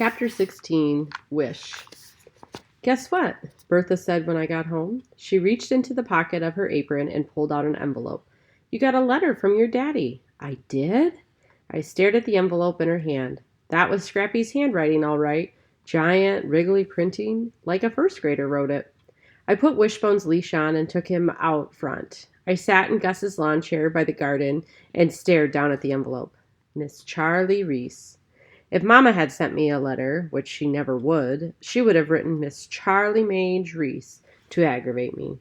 Chapter 16, Wish. Guess what? Bertha said when I got home. She reached into the pocket of her apron and pulled out an envelope. You got a letter from your daddy. I did? I stared at the envelope in her hand. That was Scrappy's handwriting, all right. Giant, wriggly printing, like a first grader wrote it. I put Wishbone's leash on and took him out front. I sat in Gus's lawn chair by the garden and stared down at the envelope. Miss Charlie Reese. If Mama had sent me a letter, which she never would, she would have written Miss Charlie Mage Reese to aggravate me.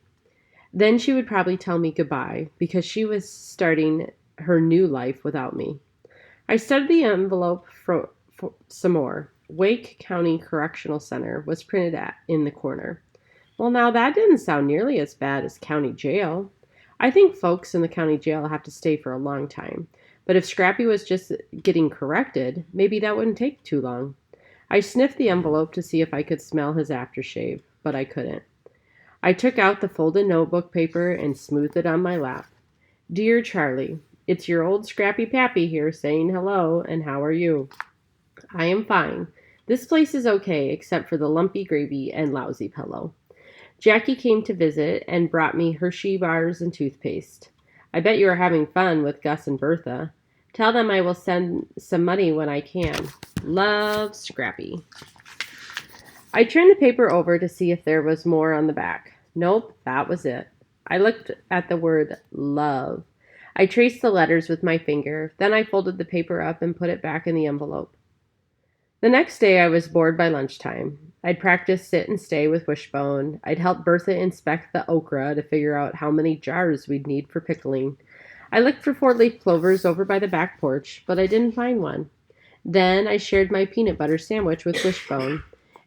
Then she would probably tell me goodbye because she was starting her new life without me. I studied the envelope for some more. Wake County Correctional Center was printed in the corner. Well, now that didn't sound nearly as bad as county jail. I think folks in the county jail have to stay for a long time. But if Scrappy was just getting corrected, maybe that wouldn't take too long. I sniffed the envelope to see if I could smell his aftershave, but I couldn't. I took out the folded notebook paper and smoothed it on my lap. Dear Charlie, it's your old Scrappy Pappy here saying hello, and how are you? I am fine. This place is okay, except for the lumpy gravy and lousy pillow. Jackie came to visit and brought me Hershey bars and toothpaste. I bet you are having fun with Gus and Bertha. Tell them I will send some money when I can. Love, Scrappy. I turned the paper over to see if there was more on the back. Nope, that was it. I looked at the word love. I traced the letters with my finger. Then I folded the paper up and put it back in the envelope. The next day I was bored by lunchtime. I'd practice sit and stay with Wishbone. I'd help Bertha inspect the okra to figure out how many jars we'd need for pickling. I looked for 4-leaf clovers over by the back porch, but I didn't find one. Then I shared my peanut butter sandwich with Wishbone,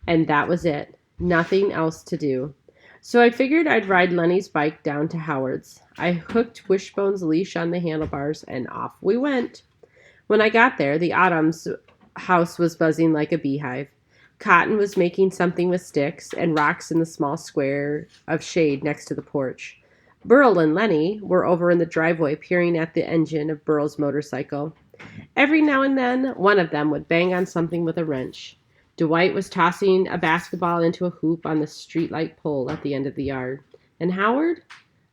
and that was it. Nothing else to do. So I figured I'd ride Lenny's bike down to Howard's. I hooked Wishbone's leash on the handlebars, and off we went. When I got there, the Autumn's house was buzzing like a beehive. Cotton was making something with sticks and rocks in the small square of shade next to the porch. Burl and Lenny were over in the driveway peering at the engine of Burl's motorcycle. Every now and then, one of them would bang on something with a wrench. Dwight was tossing a basketball into a hoop on the streetlight pole at the end of the yard. And Howard?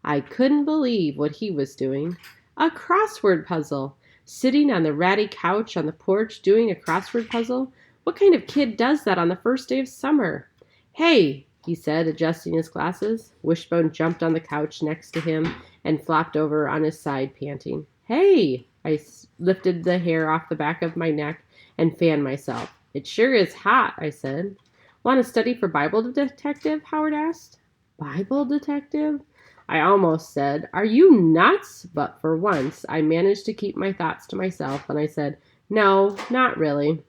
I couldn't believe what he was doing. A crossword puzzle. Sitting on the ratty couch on the porch doing a crossword puzzle? What kind of kid does that on the first day of summer? Hey, he said, adjusting his glasses. Wishbone jumped on the couch next to him and flopped over on his side, panting. Hey! I lifted the hair off the back of my neck and fanned myself. It sure is hot, I said. Want to study for Bible detective? Howard asked. Bible detective? I almost said, are you nuts? But for once, I managed to keep my thoughts to myself, and I said, no, not really.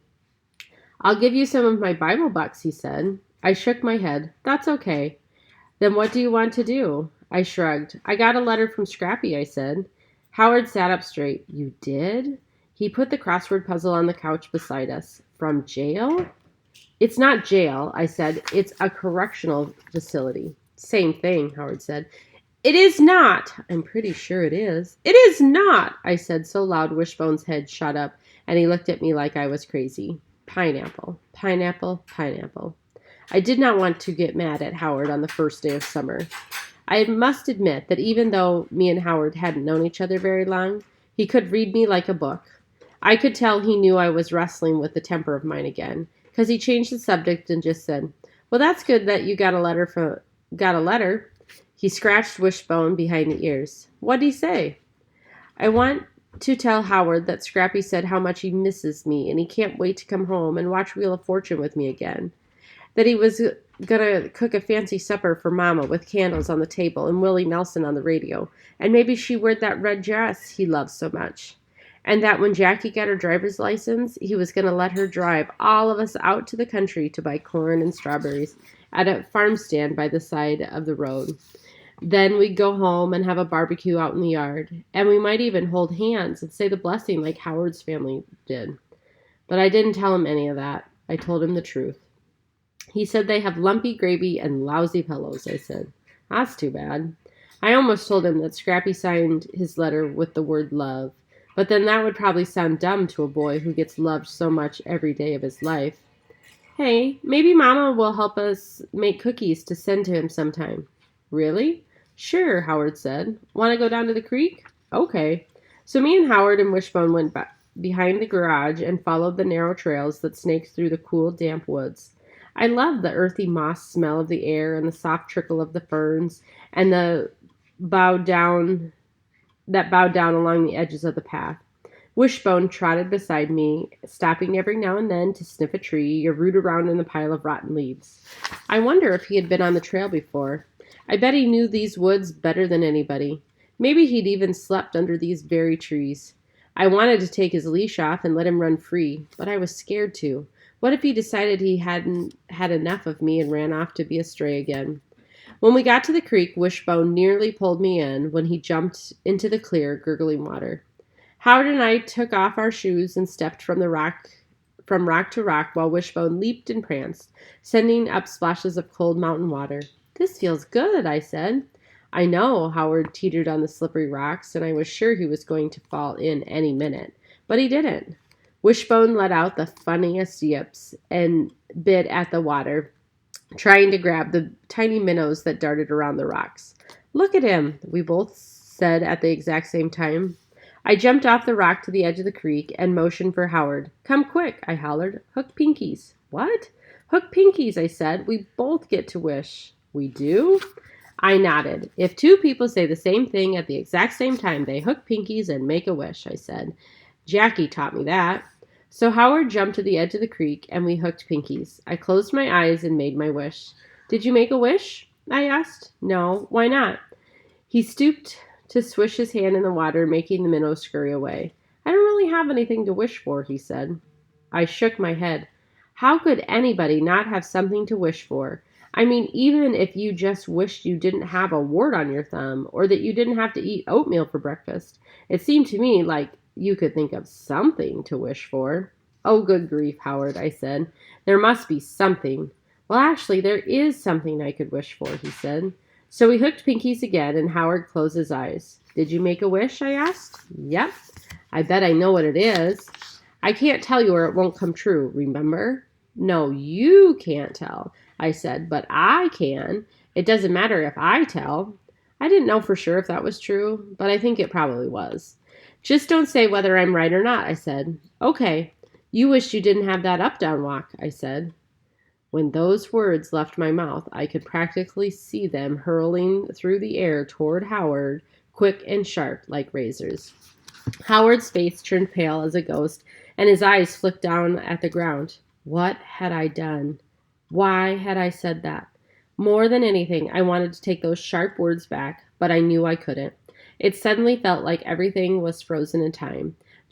I'll give you some of my Bible bucks, he said. I shook my head. That's okay. Then what do you want to do? I shrugged. I got a letter from Scrappy, I said. Howard sat up straight. You did? He put the crossword puzzle on the couch beside us. From jail? It's not jail, I said. It's a correctional facility. Same thing, Howard said. It is not. I'm pretty sure it is. It is not, I said so loud Wishbone's head shot up, and he looked at me like I was crazy. Pineapple, pineapple, pineapple. I did not want to get mad at Howard on the first day of summer. I must admit that even though me and Howard hadn't known each other very long, he could read me like a book. I could tell he knew I was wrestling with the temper of mine again, because he changed the subject and just said, well, that's good that you got a letter. He scratched Wishbone behind the ears. What'd he say? I want to tell Howard that Scrappy said how much he misses me and he can't wait to come home and watch Wheel of Fortune with me again. That he was gonna cook a fancy supper for Mama with candles on the table and Willie Nelson on the radio, and maybe she wore that red dress he loves so much. And that when Jackie got her driver's license, he was gonna let her drive all of us out to the country to buy corn and strawberries at a farm stand by the side of the road. Then we'd go home and have a barbecue out in the yard, and we might even hold hands and say the blessing like Howard's family did. But I didn't tell him any of that. I told him the truth. He said they have lumpy gravy and lousy pillows, I said. That's too bad. I almost told him that Scrappy signed his letter with the word love, but then that would probably sound dumb to a boy who gets loved so much every day of his life. Hey, maybe Mama will help us make cookies to send to him sometime. Really? Sure, Howard said. Want to go down to the creek? Okay. So me and Howard and Wishbone went behind the garage and followed the narrow trails that snaked through the cool, damp woods. I loved the earthy moss smell of the air and the soft trickle of the ferns and the bowed down bowed down along the edges of the path. Wishbone trotted beside me, stopping every now and then to sniff a tree or root around in the pile of rotten leaves. I wonder if he had been on the trail before. I bet he knew these woods better than anybody. Maybe he'd even slept under these very trees. I wanted to take his leash off and let him run free, but I was scared to. What if he decided he hadn't had enough of me and ran off to be a stray again? When we got to the creek, Wishbone nearly pulled me in when he jumped into the clear, gurgling water. Howard and I took off our shoes and stepped from rock to rock while Wishbone leaped and pranced, sending up splashes of cold mountain water. This feels good, I said. I know, Howard teetered on the slippery rocks, and I was sure he was going to fall in any minute, but he didn't. Wishbone let out the funniest yips and bit at the water, trying to grab the tiny minnows that darted around the rocks. Look at him, we both said at the exact same time. I jumped off the rock to the edge of the creek and motioned for Howard. Come quick, I hollered. Hook pinkies. What? Hook pinkies, I said. We both get to wish. We do? I nodded. If two people say the same thing at the exact same time, they hook pinkies and make a wish, I said. Jackie taught me that. So Howard jumped to the edge of the creek and we hooked pinkies. I closed my eyes and made my wish. Did you make a wish? I asked. No. Why not? He stooped to swish his hand in the water, making the minnow scurry away. I don't really have anything to wish for, he said. I shook my head. How could anybody not have something to wish for? I mean, even if you just wished you didn't have a wart on your thumb, or that you didn't have to eat oatmeal for breakfast, it seemed to me like you could think of something to wish for. Oh, good grief, Howard, I said. There must be something. Well, actually, there is something I could wish for, he said. So we hooked pinkies again, and Howard closed his eyes. Did you make a wish? I asked. Yep. I bet I know what it is. I can't tell you or it won't come true, remember? No, you can't tell, I said, but I can. It doesn't matter if I tell. I didn't know for sure if that was true, but I think it probably was. Just don't say whether I'm right or not, I said. Okay. You wished you didn't have that up-down walk, I said. When those words left my mouth, I could practically see them hurling through the air toward Howard, quick and sharp like razors. Howard's face turned pale as a ghost, and his eyes flicked down at the ground. What had I done? Why had I said that? More than anything, I wanted to take those sharp words back, but I knew I couldn't. It suddenly felt like everything was frozen in time.